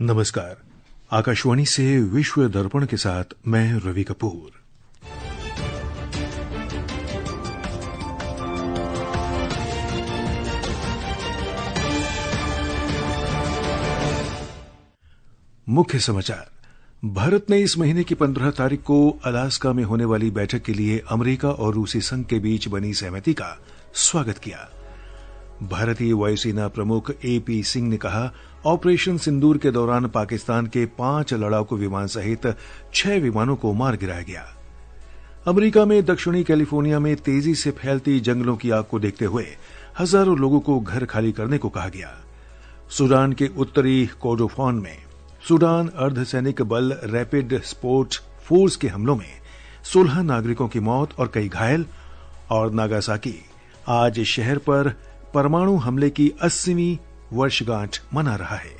नमस्कार। आकाशवाणी से विश्व दर्पण के साथ मैं रवि कपूर। मुख्य समाचार। भारत ने इस महीने की 15 तारीख को अलास्का में होने वाली बैठक के लिए अमेरिका और रूसी संघ के बीच बनी सहमति का स्वागत किया। भारतीय वायुसेना प्रमुख एपी सिंह ने कहा, ऑपरेशन सिंदूर के दौरान पाकिस्तान के 5 लड़ाकू विमान सहित 6 विमानों को मार गिराया गया। अमेरिका में दक्षिणी कैलिफोर्निया में तेजी से फैलती जंगलों की आग को देखते हुए हजारों लोगों को घर खाली करने को कहा गया। सूडान के उत्तरी कोर्डोफान में सूडान अर्धसैनिक बल रैपिड सपोर्ट फोर्स के हमलों में 16 नागरिकों की मौत और कई घायल। और नागासाकी आज शहर पर परमाणु हमले की 80वीं वर्षगांठ मना रहा है।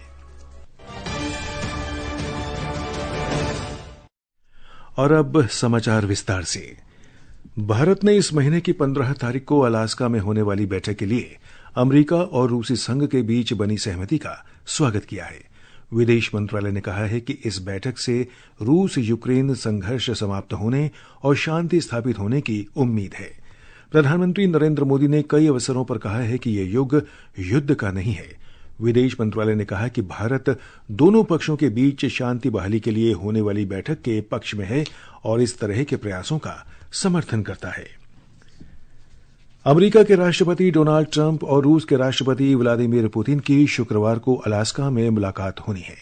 और अब समाचार विस्तार से। भारत ने इस महीने की 15 तारीख को अलास्का में होने वाली बैठक के लिए अमेरिका और रूसी संघ के बीच बनी सहमति का स्वागत किया है। विदेश मंत्रालय ने कहा है कि इस बैठक से रूस यूक्रेन संघर्ष समाप्त होने और शांति स्थापित होने की उम्मीद है। प्रधानमंत्री नरेंद्र मोदी ने कई अवसरों पर कहा है कि यह युग युद्ध का नहीं है। विदेश मंत्रालय ने कहा कि भारत दोनों पक्षों के बीच शांति बहाली के लिए होने वाली बैठक के पक्ष में है और इस तरह के प्रयासों का समर्थन करता है। अमेरिका के राष्ट्रपति डोनाल्ड ट्रंप और रूस के राष्ट्रपति व्लादिमीर पुतिन की शुक्रवार को अलास्का में मुलाकात होनी है।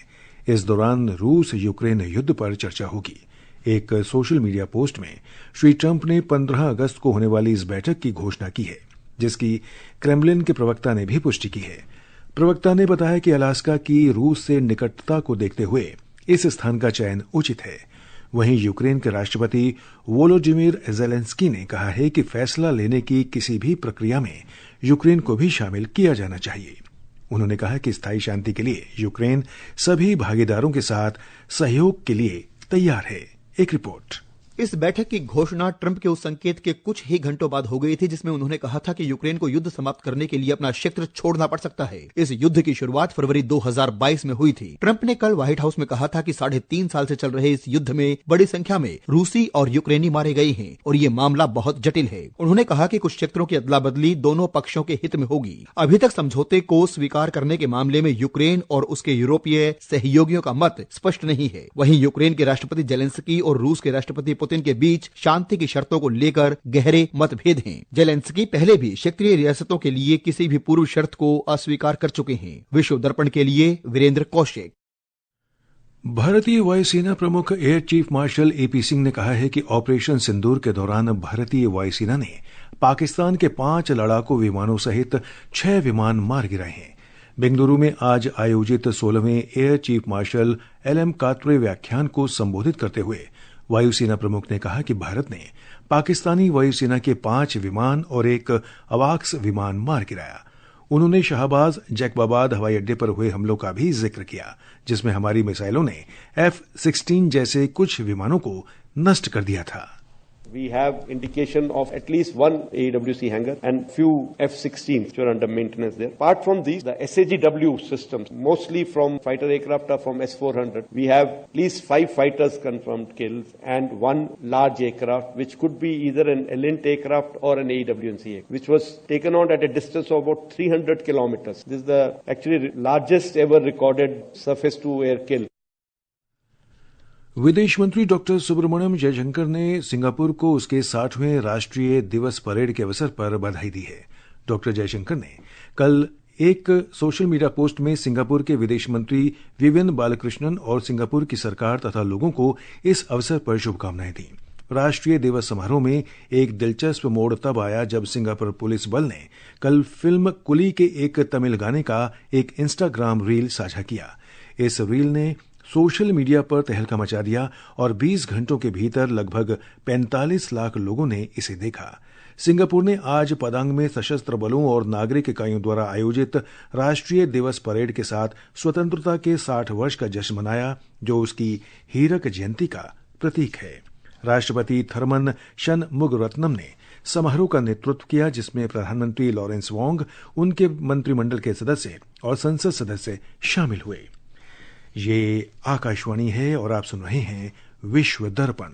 इस दौरान रूस यूक्रेन युद्ध पर चर्चा होगी। एक सोशल मीडिया पोस्ट में श्री ट्रंप ने 15 अगस्त को होने वाली इस बैठक की घोषणा की है, जिसकी क्रेमलिन के प्रवक्ता ने भी पुष्टि की है। प्रवक्ता ने बताया कि अलास्का की रूस से निकटता को देखते हुए इस स्थान का चयन उचित है। वहीं यूक्रेन के राष्ट्रपति वोलोडिमिर ज़ेलेंस्की ने कहा है कि फैसला लेने की किसी भी प्रक्रिया में यूक्रेन को भी शामिल किया जाना चाहिए। उन्होंने कहा कि स्थायी शांति के लिए यूक्रेन सभी भागीदारों के साथ सहयोग के लिए तैयार है। एक रिपोर्ट। इस बैठक की घोषणा ट्रंप के उस संकेत के कुछ ही घंटों बाद हो गई थी जिसमें उन्होंने कहा था कि यूक्रेन को युद्ध समाप्त करने के लिए अपना क्षेत्र छोड़ना पड़ सकता है। इस युद्ध की शुरुआत फरवरी 2022 में हुई थी। ट्रंप ने कल व्हाइट हाउस में कहा था कि 3.5 साल से चल रहे इस युद्ध में बड़ी संख्या में रूसी और यूक्रेनी मारे गए हैं और ये मामला बहुत जटिल है। उन्होंने कहा कि कुछ क्षेत्रों की अदला बदली दोनों पक्षों के हित में होगी। अभी तक समझौते को स्वीकार करने के मामले में यूक्रेन और उसके यूरोपीय सहयोगियों का मत स्पष्ट नहीं है। वहीं यूक्रेन के राष्ट्रपति जेलेंस्की और रूस के राष्ट्रपति पुतिन के बीच शांति की शर्तों को लेकर गहरे मतभेद हैं। जेलेंस्की पहले भी क्षेत्रीय रियासतों के लिए किसी भी पूर्व शर्त को अस्वीकार कर चुके हैं। विश्व दर्पण के लिए वीरेंद्र कौशिक। भारतीय वायुसेना प्रमुख air chief martial AP Singh ने कहा है कि ऑपरेशन सिंदूर के दौरान भारतीय वायुसेना ने पाकिस्तान के 5 लड़ाकू विमानों सहित 6 विमान मार गिराए हैं। बेंगलुरु में आज आयोजित 16वें air chief marshal LM Katre व्याख्यान को संबोधित करते हुए वायुसेना प्रमुख ने कहा कि भारत ने पाकिस्तानी वायुसेना के 5 विमान और एक अवाक्स विमान मार गिराया। उन्होंने शाहबाज जैकबाबाद हवाई अड्डे पर हुए हमलों का भी जिक्र किया, जिसमें हमारी मिसाइलों ने F-16 जैसे कुछ विमानों को नष्ट कर दिया था। We have indication of at least one AWC hangar and few F-16s which are under maintenance there. Apart from these, the SAGW systems, mostly from fighter aircraft are from S-400. We have at least 5 fighters confirmed killed and 1 large aircraft which could be either an ELINT aircraft or an AWC aircraft, which was taken on at a distance of about 300 kilometers. This is the actually largest ever recorded surface-to-air kill. विदेश मंत्री doctor Subramaniam Jaishankar ने Singapore को उसके 60वें राष्ट्रीय दिवस parade के अवसर पर बधाई दी है। डॉक्टर जयशंकर ने कल एक सोशल मीडिया पोस्ट में सिंगापुर के विदेश मंत्री विवियन बालकृष्णन और सिंगापुर की सरकार तथा लोगों को इस अवसर पर शुभकामनाएं दी। राष्ट्रीय दिवस समारोह में एक दिलचस्प मोड़ तब आया जब सिंगापुर पुलिस बल ने कल फिल्म कुली के एक तमिल गाने का एक इंस्टाग्राम रील साझा किया। इस रील ने सोशल मीडिया पर तहलका मचा दिया और 20 घंटों के भीतर लगभग 45 लाख लोगों ने इसे देखा। सिंगापुर ने आज पदांग में सशस्त्र बलों और नागरिक इकाइयों द्वारा आयोजित राष्ट्रीय दिवस परेड के साथ स्वतंत्रता के 60 वर्ष का जश्न मनाया, जो उसकी हीरक जयंती का प्रतीक है। राष्ट्रपति थर्मन शनमुगरत्नम ने समारोह का नेतृत्व किया, जिसमें प्रधानमंत्री लॉरेंस वोंग, उनके मंत्रिमंडल के सदस्य और संसद सदस्य शामिल हुए। ये आकाशवाणी है और आप सुन रहे हैं विश्व दर्पण।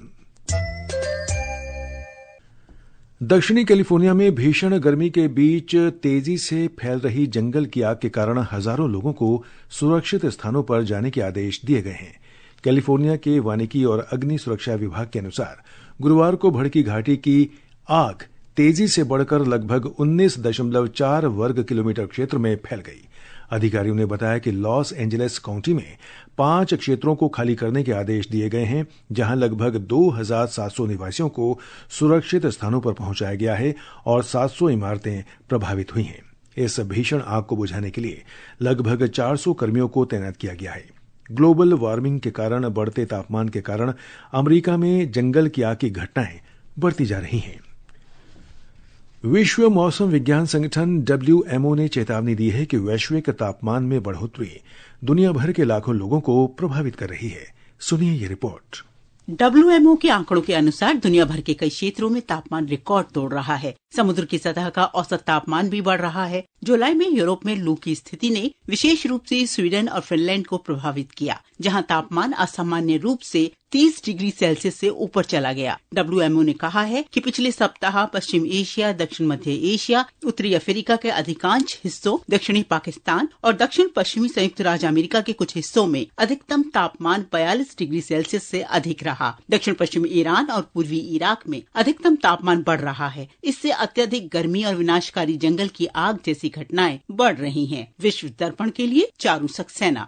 दक्षिणी कैलिफोर्निया में भीषण गर्मी के बीच तेजी से फैल रही जंगल की आग के कारण हजारों लोगों को सुरक्षित स्थानों पर जाने के आदेश दिए गए हैं। कैलिफोर्निया के वानिकी और अग्नि सुरक्षा विभाग के अनुसार गुरुवार को भड़की घाटी की आग तेजी से बढ़कर लगभग 19.4 वर्ग किलोमीटर क्षेत्र में फैल गई। अधिकारियों ने बताया कि लॉस एंजलिस काउंटी में 5 क्षेत्रों को खाली करने के आदेश दिए गए हैं, जहां लगभग 2700 निवासियों को सुरक्षित स्थानों पर पहुंचाया गया है और 700 इमारतें प्रभावित हुई हैं। इस भीषण आग को बुझाने के लिए लगभग 400 कर्मियों को तैनात किया गया है। ग्लोबल वार्मिंग के कारण बढ़ते तापमान के कारण अमेरिका में जंगल की आग की घटनाएं बढ़ती जा रही हैं। विश्व मौसम विज्ञान संगठन WMO ने चेतावनी दी है कि वैश्विक तापमान में बढ़ोतरी दुनिया भर के लाखों लोगों को प्रभावित कर रही है। सुनिए ये रिपोर्ट। WMO के आंकड़ों के अनुसार दुनिया भर के कई क्षेत्रों में तापमान रिकॉर्ड तोड़ रहा है। समुद्र की सतह का औसत तापमान भी बढ़ रहा है। जुलाई में यूरोप में लू की स्थिति ने विशेष रूप से स्वीडन और फिनलैंड को प्रभावित किया, जहां तापमान असामान्य रूप से 30 डिग्री सेल्सियस से ऊपर चला गया। WMO ने कहा है कि पिछले सप्ताह पश्चिम एशिया, दक्षिण मध्य एशिया, उत्तरी अफ्रीका के अधिकांश हिस्सों, दक्षिणी पाकिस्तान और दक्षिण पश्चिमी संयुक्त राज्य अमेरिका के कुछ हिस्सों में अधिकतम तापमान 42 डिग्री सेल्सियस से अधिक रहा। दक्षिण पश्चिमी ईरान और पूर्वी इराक में अधिकतम तापमान बढ़ रहा है। इससे अत्यधिक गर्मी और विनाशकारी जंगल की आग जैसी घटनाएं बढ़ रही हैं। विश्व दर्पण के लिए चारू सक्सेना।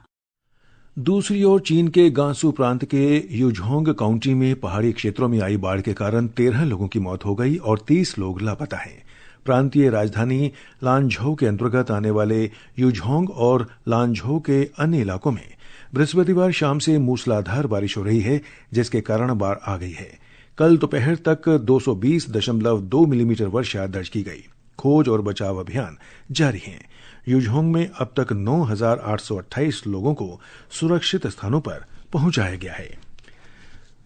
दूसरी ओर चीन के गांसू प्रांत के यूझोंग काउंटी में पहाड़ी क्षेत्रों में आई बाढ़ के कारण 13 लोगों की मौत हो गई और 30 लोग लापता हैं। प्रांतीय राजधानी लानझौ के अंतर्गत आने वाले यूझोंग और लानझौ के अन्य इलाकों में बृहस्पतिवार शाम से मूसलाधार बारिश हो रही है, जिसके कारण बाढ़ आ गई है। कल दोपहर तक 220.2 मिलीमीटर वर्षा दर्ज की गई। खोज और बचाव अभियान जारी है। यूझोंग में अब तक 9,828 लोगों को सुरक्षित स्थानों पर पहुंचाया गया है।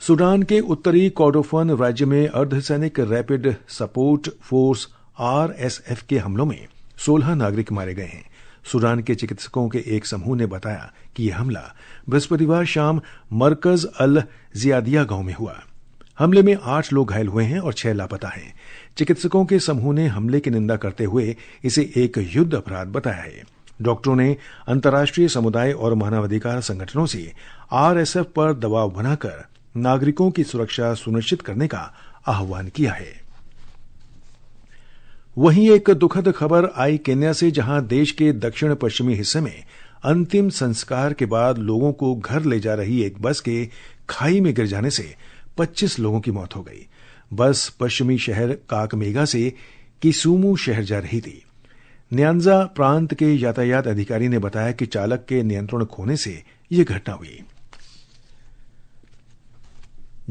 सूडान के उत्तरी कोर्डोफान राज्य में अर्धसैनिक रैपिड सपोर्ट फोर्स RSF के हमलों में 16 नागरिक मारे गए हैं। सूडान के चिकित्सकों के एक समूह ने बताया कि यह हमला बृहस्पतिवार शाम मरकज अल जियादिया गांव में हुआ। हमले में 8 लोग घायल हुए हैं और 6 लापता हैं। चिकित्सकों के समूह ने हमले की निंदा करते हुए इसे एक युद्ध अपराध बताया है। डॉक्टरों ने अंतर्राष्ट्रीय समुदाय और मानवाधिकार संगठनों से RSF पर दबाव बनाकर नागरिकों की सुरक्षा सुनिश्चित करने का आह्वान किया है। वहीं एक दुखद खबर आई केन्या से, जहां देश के दक्षिण पश्चिमी हिस्से में अंतिम संस्कार के बाद लोगों को घर ले जा रही एक बस के खाई में गिर जाने से 25 लोगों की मौत हो गई। बस पश्चिमी शहर काकमेगा से किसुमू शहर जा रही थी। न्यांजा प्रांत के यातायात अधिकारी ने बताया कि चालक के नियंत्रण खोने से यह घटना हुई।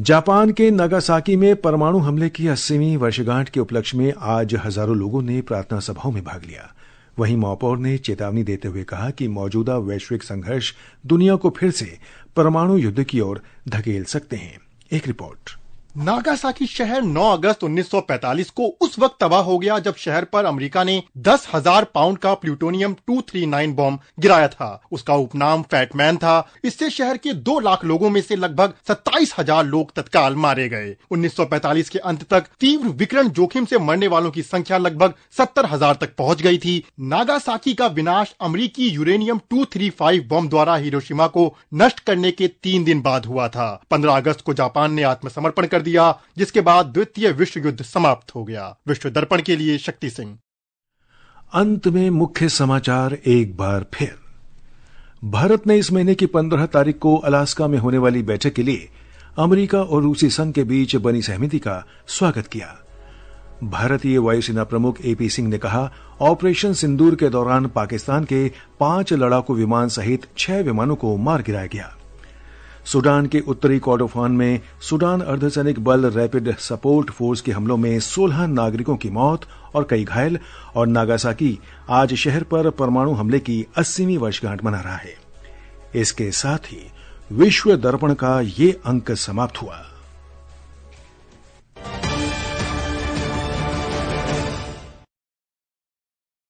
जापान के नागासाकी में परमाणु हमले की 80वीं वर्षगांठ के उपलक्ष्य में आज हजारों लोगों ने प्रार्थना सभाओं में भाग लिया। वहीं महापौर ने चेतावनी देते हुए कहा कि मौजूदा वैश्विक संघर्ष दुनिया को फिर से परमाणु युद्ध की ओर धकेल सकते हैं। एक रिपोर्ट। नागासाकी शहर 9 अगस्त 1945 को उस वक्त तबाह हो गया जब शहर पर अमेरिका ने 10,000 पाउंड का प्लूटोनियम 239 बॉम्ब गिराया था। उसका उपनाम फैटमैन था। इससे शहर के 2 लाख लोगों में से लगभग 27,000 लोग तत्काल मारे गए। 1945 के अंत तक तीव्र विकिरण जोखिम से मरने वालों की संख्या लगभग 70,000 तक पहुंच गई थी। नागासाकी का विनाश अमेरिकी यूरेनियम 235 बॉम्ब द्वारा हिरोशिमा को नष्ट करने के 3 दिन बाद हुआ था। 15 अगस्त को जापान ने आत्मसमर्पण कर दिया, जिसके बाद द्वितीय विश्व युद्ध समाप्त हो गया। विश्व दर्पण के लिए शक्ति सिंह। अंत में मुख्य समाचार एक बार फिर। भारत ने इस महीने की 15 तारीख को अलास्का में होने वाली बैठक के लिए अमेरिका और रूसी संघ के बीच बनी सहमति का स्वागत किया। भारतीय वायुसेना प्रमुख AP सिंह ने कहा, ऑपरेशन सिंदूर के दौरान पाकिस्तान के 5 लड़ाकू विमान सहित 6 विमानों को मार गिराया गया। सूडान के उत्तरी कोर्डोफान में सूडान अर्धसैनिक बल रैपिड सपोर्ट फोर्स के हमलों में 16 नागरिकों की मौत और कई घायल। और नागासाकी आज शहर पर परमाणु हमले की 80वीं वर्षगांठ मना रहा है। इसके साथ ही विश्व दर्पण का ये अंक समाप्त हुआ।